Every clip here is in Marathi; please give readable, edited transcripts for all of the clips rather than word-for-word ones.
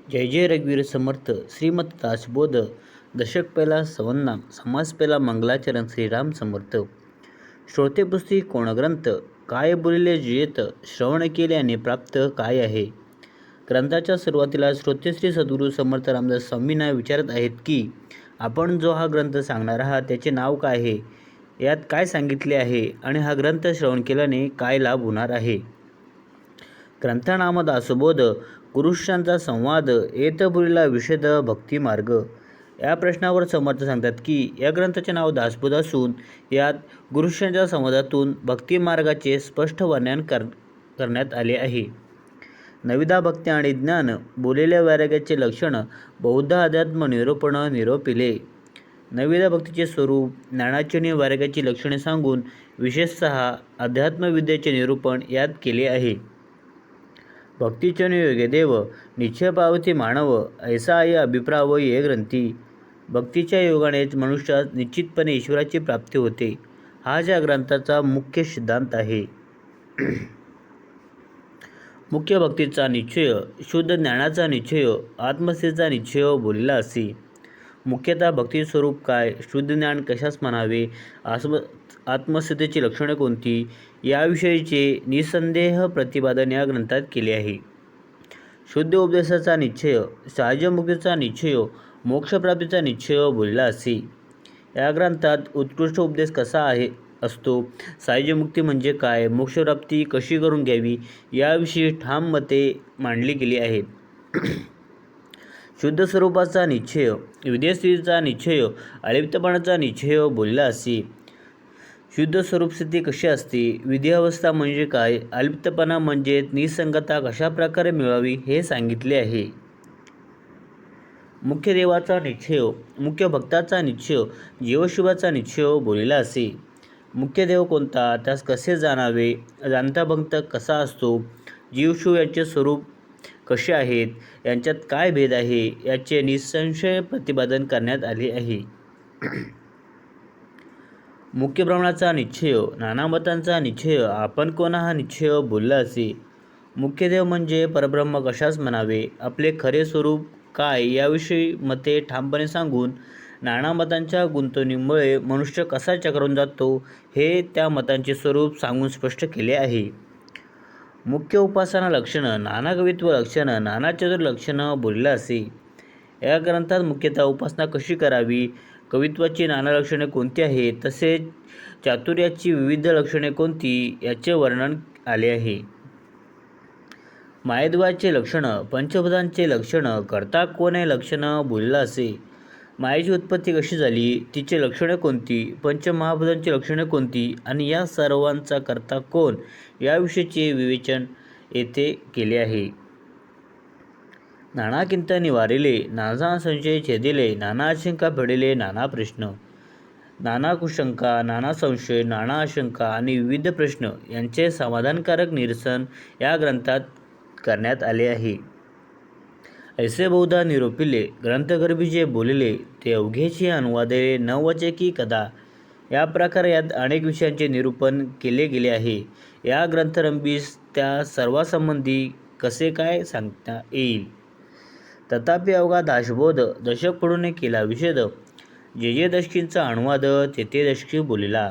जय जय रघुवीर समर्थ श्रीमत दासबोध दशक पहिला सवन्नाम समास पहिला मंगलाचरण श्रीराम समर्थ श्रोते पुस्ती कोण ग्रंथ काय बोलिले जेत श्रवण केल्याने प्राप्त काय आहे. ग्रंथाच्या सुरुवातीला श्रोते श्री सद्गुरू समर्थ रामदास स्वामींना विचारत आहेत की आपण जो हा ग्रंथ सांगणार आहात त्याचे नाव काय आहे, यात काय सांगितले आहे आणि हा ग्रंथ श्रवण केल्याने काय लाभ होणार आहे. ग्रंथनाम दासबोध गुरुशिष्यांचा संवाद येतपुरीला विषद भक्ती मार्ग. या प्रश्नावर समर्थ सांगतात की या ग्रंथाचे नाव दासबोध असून यात गुरुशिष्यांच्या संवादातून भक्ती मार्गाचे स्पष्ट वर्णन करण्यात आले आहे. नविदा भक्ती आणि ज्ञान बोललेल्या वैराग्याचे लक्षण बौद्ध अध्यात्म निरूपण निरोपिले. नविदा भक्तीचे स्वरूप ज्ञानाची आणि वैराग्याची लक्षणे सांगून विशेषतः अध्यात्मविद्येचे निरूपण यात केले आहे. भक्तीचन योगे देव निश्चय पावती मानव ऐसा आई अभिप्राव ये ग्रंथी. भक्तीच्या योगानेच मनुष्यास निश्चितपणे ईश्वराची प्राप्ती होते, हा ज्या ग्रंथाचा मुख्य सिद्धांत आहे. मुख्य भक्तीचा निश्चय, शुद्ध ज्ञानाचा निश्चय, आत्मस्थितीचा निश्चय बोलला असे. मुख्यतः भक्ती स्वरूप काय, शुद्ध ज्ञान कशास म्हणावे, आत्मस्थितीची लक्षणे कोणती याविषयीचे निसंदेह प्रतिपादन या ग्रंथात केले आहे. शुद्ध उपदेशाचा निश्चय, सहजमुक्तीचा निश्चय, मोक्षप्राप्तीचा निश्चय बोलला असे. या ग्रंथात उत्कृष्ट उपदेश कसा असतो, सहजमुक्ती म्हणजे काय, मोक्षप्राप्ती कशी करून घ्यावी याविषयी ठाम मते मांडली गेली आहेत. शुद्ध स्वरूपाचा निश्चय, विद्यस्थितीचा निश्चय, अलिप्तपणाचा निश्चय बोलला असे. शुद्ध स्वरूपस्थिती कशी असते, विधी अवस्था म्हणजे काय, अलिप्तपणा म्हणजे निसंगता कशा प्रकारे मिळवावी हे सांगितले आहे. मुख्य देवाचा निश्चय, मुख्य भक्ताचा निश्चय, जीवशुभाचा निश्चय बोलला असे. मुख्य देव कोणता, त्यास कसे जाणावे, जाणता भक्त कसा असतो, जीवशुभ याचे स्वरूप कसे आहेत, यांच्यात काय भेद आहे याचे निसंशय प्रतिपादन करण्यात आले आहे. मुख्य ब्रह्माचा निश्चय, नाना मतांचा निश्चय, आपण कोण हा निश्चय बोलला असे. मुख्य देव म्हणजे परब्रह्म कशास म्हणावे, आपले खरे स्वरूप काय याविषयी मते ठामपणे सांगून नाना मतांच्या गुंतवणुकीमुळे मनुष्य कसा चक्रावून जातो हे त्या मतांचे स्वरूप सांगून स्पष्ट केले आहे. मुख्य उपासना लक्षण, नाना कवित्व लक्षण, नाना चतुर लक्षण बोलला असे. या ग्रंथात मुख्यतः उपासना कशी करावी, कवित्वाची नाना लक्षणे कोणती आहेत, तसेच चातुर्याची विविध लक्षणे कोणती याचे वर्णन आले आहे. मायद्वाचे लक्षण, पंचभूतांचे लक्षण, कर्ता कोण हे लक्षण बोलला असे. मायेची उत्पत्ती कशी झाली, तिचे लक्षणे कोणती, पंचमहाभूतांची लक्षणे कोणती आणि या सर्वांचा कर्ता कोण याविषयीचे विवेचन येथे केले आहे. नाना चिंता निवारिले, नाना संशय छेदिले, नाना आशंका फेडिले, नाना प्रश्न, नाना कुशंका, नाना संशय, नाना आशंका आणि विविध प्रश्न यांचे समाधानकारक निरसन या ग्रंथात करण्यात आले आहे. ऐसे बहुधा निरोपिले, ग्रंथगर्भी जे बोलिले ते अवघेची अनुवादिले न वचे की कदा. या प्रकारे यात अनेक विषयांचे निरूपण केले गेले आहे. या ग्रंथरंभीस त्या सर्वांसंबंधी कसे काय सांगता येईल. तथापि अवघा दासबोध दशक पडून केला विषद, जे जे दशकींचा अनुवाद ते दशकी बोलिला.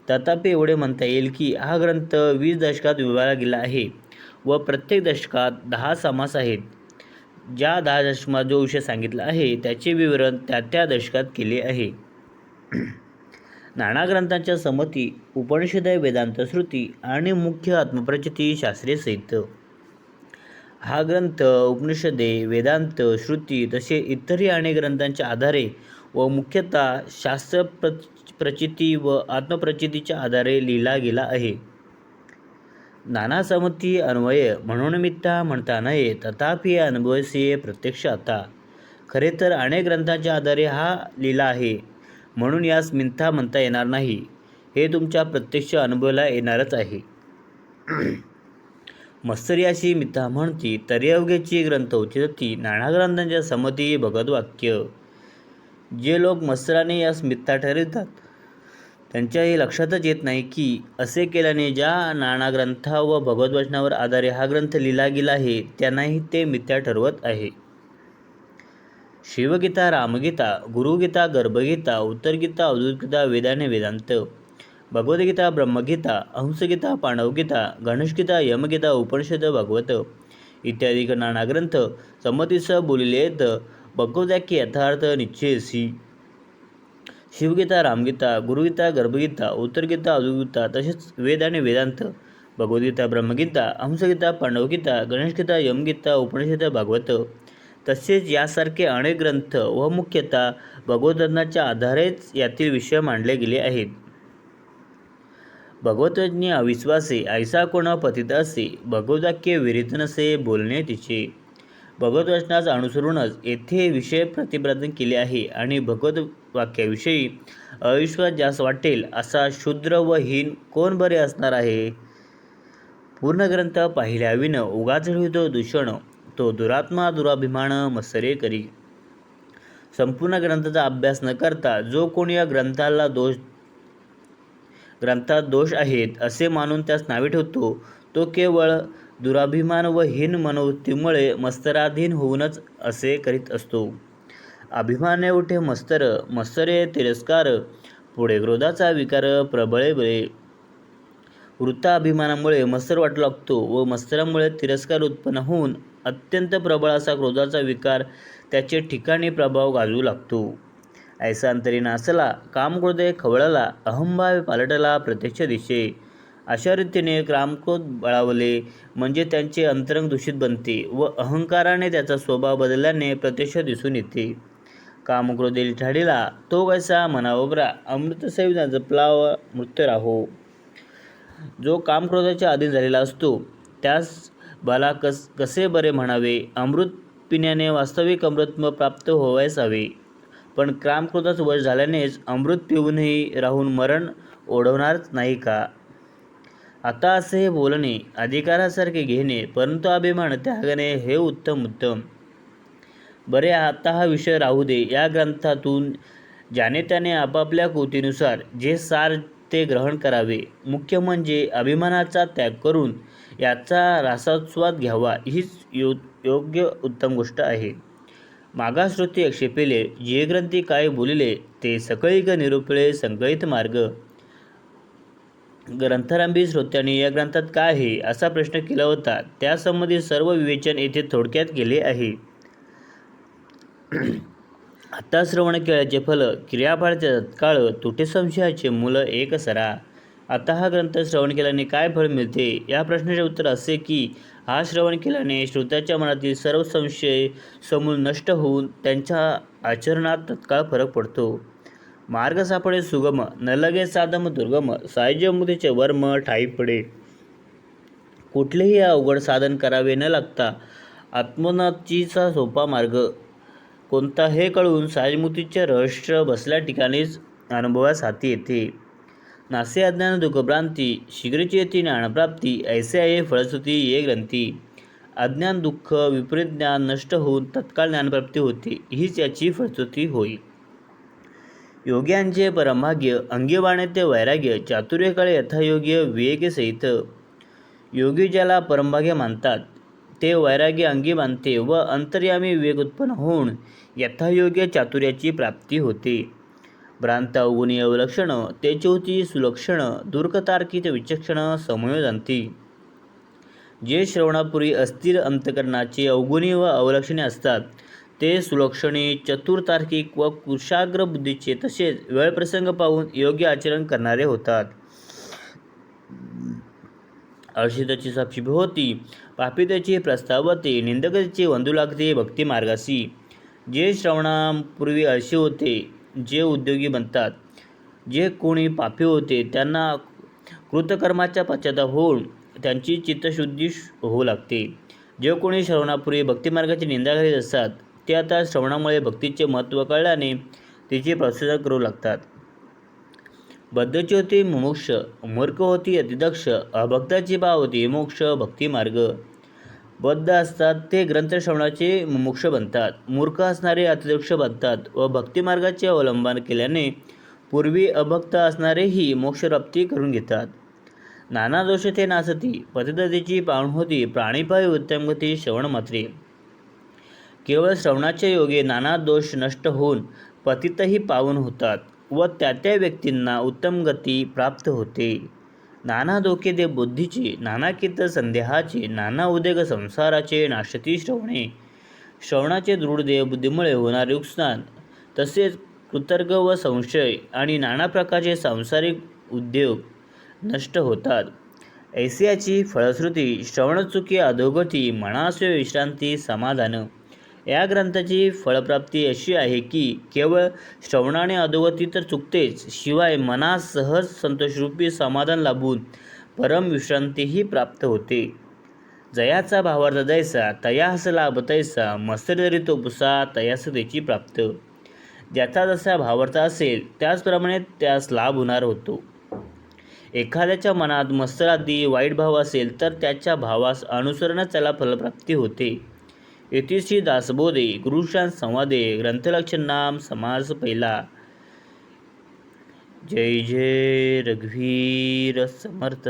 तथापि एवढे म्हणता येईल की हा ग्रंथ 20 दशकात विभागला गेला आहे व प्रत्येक दशकात 10 समास आहेत. ज्या 10 दशकात जो विषय सांगितला आहे त्याचे विवरण त्या दशकात केले आहे. नाना ग्रंथांच्या समती, उपनिषद, वेदांत, श्रुती आणि मुख्य आत्मप्रचिती शास्त्रीय साहित्य. हा ग्रंथ उपनिषदे, वेदांत, श्रुती तसे इतरही अनेक ग्रंथांच्या आधारे व मुख्यतः शास्त्र प्रचिती व आत्मप्रचितीच्या आधारे लिहिला गेला आहे. नाना समती अन्वय म्हणून मिथ्या म्हणता नये, तथापि अनुभवसे प्रत्यक्ष आता. खरे तर अनेक ग्रंथांच्या आधारे हा लिहिला आहे म्हणून यास मिथ्या म्हणता येणार नाही, हे तुमच्या प्रत्यक्ष अनुभवाला येणारच आहे. मत्सर्याशी मिथ्या म्हणती तरी अवघेची ग्रंथ उचितती, नाना ग्रंथांच्या समती भगवद्वाक्य. जे लोक मत्सराने यास मिथ्या ठरवितात त्यांच्या हे लक्षातच येत नाही की असे केल्याने ज्या नाना ग्रंथा व भगवद्वचनावर आधारे हा ग्रंथ लिहिला गेला आहे त्यांनाही ते मिथ्या ठरवत आहे. शिवगीता, रामगीता, गुरुगीता, गर्भगीता, उत्तरगीता, अवधूतगीता, वेदाने वेदांत, भगवद्गीता, ब्रह्मगीता, हंसगीता, पांडवगीता, गणेशगीता, यमगीता, उपनिषद, भागवत इत्यादी नाना ग्रंथ संमतीसह बोलिलेत. भगवद्वाक्य यथार्थ निश्चयसी. शिवगीता, रामगीता, गुरुगीता, गर्भगीता, उत्तरगीता, अवधूतगीता, तसेच वेद आणि वेदांत, भगवद्गीता, ब्रह्मगीता, हंसगीता, पांडवगीता, गणेशगीता, यमगीता, उपनिषद, भागवत तसेच यासारखे अनेक ग्रंथ व मुख्यतः भगवद्वचनाच्या आधारेच यातील विषय मांडले गेले आहेत. भगवद्वचनी अविश्वासे ऐसा कोण पतित असे, भगवद्वाक्य विरहित नसे बोलणे तिचे. भगवद्वचनास अनुसरूनच येथे विषय प्रतिपादन केले आहे आणि भगवद्वाक्याविषयी अविश्वास ज्यास वाटेल असा शूद्र व हीन कोण बरे असणार आहे. पूर्ण ग्रंथ पाहिल्याविन उगाच होतो दूषण, तो दुरात्मा दुराभिमान मत्सरे करी. संपूर्ण ग्रंथाचा अभ्यास न करता जो कोणी या ग्रंथात दोष आहेत असे मानून त्यास नावे ठेवतो, तो केवळ दुराभिमान व हीन मनोवृत्तीमुळे मत्सराधीन होऊनच असे करीत असतो. अभिमाने उठे मत्सर, मत्सरे तिरस्कार, पुढे क्रोधाचा विकार प्रबळे बळे. वृत्ताभिमानामुळे मत्सर वाटू लागतो व मत्सरामुळे तिरस्कार उत्पन्न होऊन अत्यंत प्रबळ असा क्रोधाचा विकार त्याचे ठिकाणी प्रभाव गाजवू लागतो. ऐसा अंतरी नासला, कामक्रोधे खवळला, अहंभाव पालटला प्रत्यक्ष दिशे. अशा रीतीने कामक्रोध बळावले म्हणजे त्यांचे अंतरंग दूषित बनते व अहंकाराने त्याचा स्वभाव बदलल्याने प्रत्यक्ष दिसून येते. कामक्रोधे ठाडीला तो कैसा मनावग्रा, अमृतसेव जपला मृत्यू राहो. जो कामक्रोधाच्या अधीन झालेला असतो त्यास बाला कसे बरे म्हणावे. अमृत पिण्याने वास्तविक अमृतत्व प्राप्त व्हावयास हवे, पण कामक्रोधास वश झाल्यानेच अमृत पिऊनही राहून मरण ओढवणारच नाही का. आता असे बोलणे अधिकारासारखे घेणे, परंतु अभिमान त्यागणे हे उत्तम. बरे, आता हा विषय राहू दे. या ग्रंथातून ज्याने त्याने आपापल्या कृतीनुसार जे सार ते ग्रहण करावे. मुख्य म्हणजे अभिमानाचा त्याग करून याचा रसास्वाद घ्यावा, हीच योग्य उत्तम गोष्ट आहे. मागास श्रुती आक्षेपिले, जे ग्रंथी काय बोलिले ते सकळीक निरुपले संकळित मार्ग. ग्रंथारंभी श्रोत्यांनी या ग्रंथात काय आहे असा प्रश्न केला होता. त्यासंबंधी सर्व विवेचन येथे थोडक्यात केले आहे. आता श्रवण केल्याचे फल, क्रियाफळाचे तत्काळ, तुटे संशयाचे मूल एक सरा. आता हा ग्रंथ श्रवण केल्याने काय फळ मिळते या प्रश्नाचे उत्तर असे की हा श्रवण केल्याने श्रोत्याच्या मनातील सर्व संशय समूळ नष्ट होऊन त्यांच्या आचरणात तत्काळ फरक पडतो. मार्ग सापडे सुगम, न लगे साधम दुर्गम, सायुज्य मुक्तीचे वर्म ठाई पडे. कुठलेही अवघड साधन करावे न लागता आत्मोन्नतीचा सोपा मार्ग कोणता हे कळून सायुज्यमुक्तीचे रहस्य बसल्या ठिकाणीच अनुभवास हाती येते. नासे अज्ञान दुःखभ्रांती, शीघ्रची येती ज्ञानप्राप्ती, ऐसे आहे फळश्रुती ये ग्रंथी. अज्ञान दुःख विपरीत ज्ञान नष्ट होऊन तत्काळ ज्ञानप्राप्ती होते, हीच याची फळश्रुती होय. योग्यांचे परमभाग्य, अंगी बाणे वैराग्य, चातुर्य कळे यथायोग्य विवेके सहित. योगी ज्याला परमभाग्य मानतात ते वैराग्य अंगी बांधते व अंतर्यामी विवेक उत्पन्न होऊन यथायोग्य चातुर्याची प्राप्ती होते. भ्रांत अवगुणी अवलक्षण, तेची होती सुलक्षण, दूर्कतार्कित विचक्षण समयोजांती. जे श्रवणापूर्वी अस्थिर अंतकरणाचे अवगुणी व अवलक्षणे असतात ते सुलक्षणी, चतुर, तार्किक व कुशाग्र बुद्धीचे तसेच वेळप्रसंग पाहून योग्य आचरण करणारे होतात. अर्षिताची साक्षी होती, पापिताची प्रस्तावते, निंदकाची वंदू लागते भक्तिमार्गासी. जे श्रवणापूर्वी आळशी होते, जे उद्योगी बनतात, जे कोणी पापी होते त्यांना कृतकर्माचा पश्चाताप होऊन त्यांची चित्तशुद्धी होऊ लागते. जे कोणी श्रवणापूर्वी भक्तिमार्गाची निंदा करीत असतात ते आता श्रवणामुळे भक्तीचे महत्त्व कळल्याने तिची प्रशंसा करू लागतात. बद्धची होती मुमुक्ष, मूर्ख होती अतिदक्ष, अभक्ताची पाव होती मोक्ष भक्तिमार्ग. बद्ध असतात ते ग्रंथ श्रवणाचे मुमुक्ष बनतात, मूर्ख असणारे अतिदक्ष बनतात व भक्तिमार्गाचे अवलंबन केल्याने पूर्वी अभक्त असणारेही मोक्षप्राप्ती करून घेतात. नाना दोष ते नासती, पतिततेची पावन होती, प्राणीपायी उत्तम गती श्रवण मात्रे. केवळ श्रवणाच्या योगे नाना दोष नष्ट होऊन पतितही पावन होतात व त्या त्या व्यक्तींना उत्तम गती प्राप्त होते. नाना धोके दे बुद्धीचे, नाना कित संदेहाचे, नाना उदेग संसाराचे नाशती श्रवणे. श्रवणाचे दृढ देह बुद्धीमुळे होणारे नुकसान, तसेच कुतर्क व संशय आणि नाना प्रकारचे सांसारिक उद्योग नष्ट होतात. ऐसियाची फलश्रुती श्रवणचुकी अधोगती, मनासवे विश्रांती समाधान. या ग्रंथाची फळप्राप्ती अशी आहे की केवळ श्रवणाने अधोगती तर चुकतेच, शिवाय मनास सहज संतोषरूपी समाधान लाभून परम विश्रांतीही प्राप्त होते. जयाचा भावार्थ जैसा तयास लाभ तैसा, मत्सर जरी तो पुसा तयास त्याची प्राप्त. ज्याचा जसा भावार्थ असेल त्याचप्रमाणे त्यास लाभ होणार होतो. एखाद्याच्या मनात मत्सरादी वाईट भाव असेल तर त्याच्या भावास अनुसरणच त्याला फलप्राप्ती होते. इति श्री दासबोधे गुरुशांत संवादे ग्रंथलक्षण नाम समास पहिला. जय जय रघुवीर समर्थ.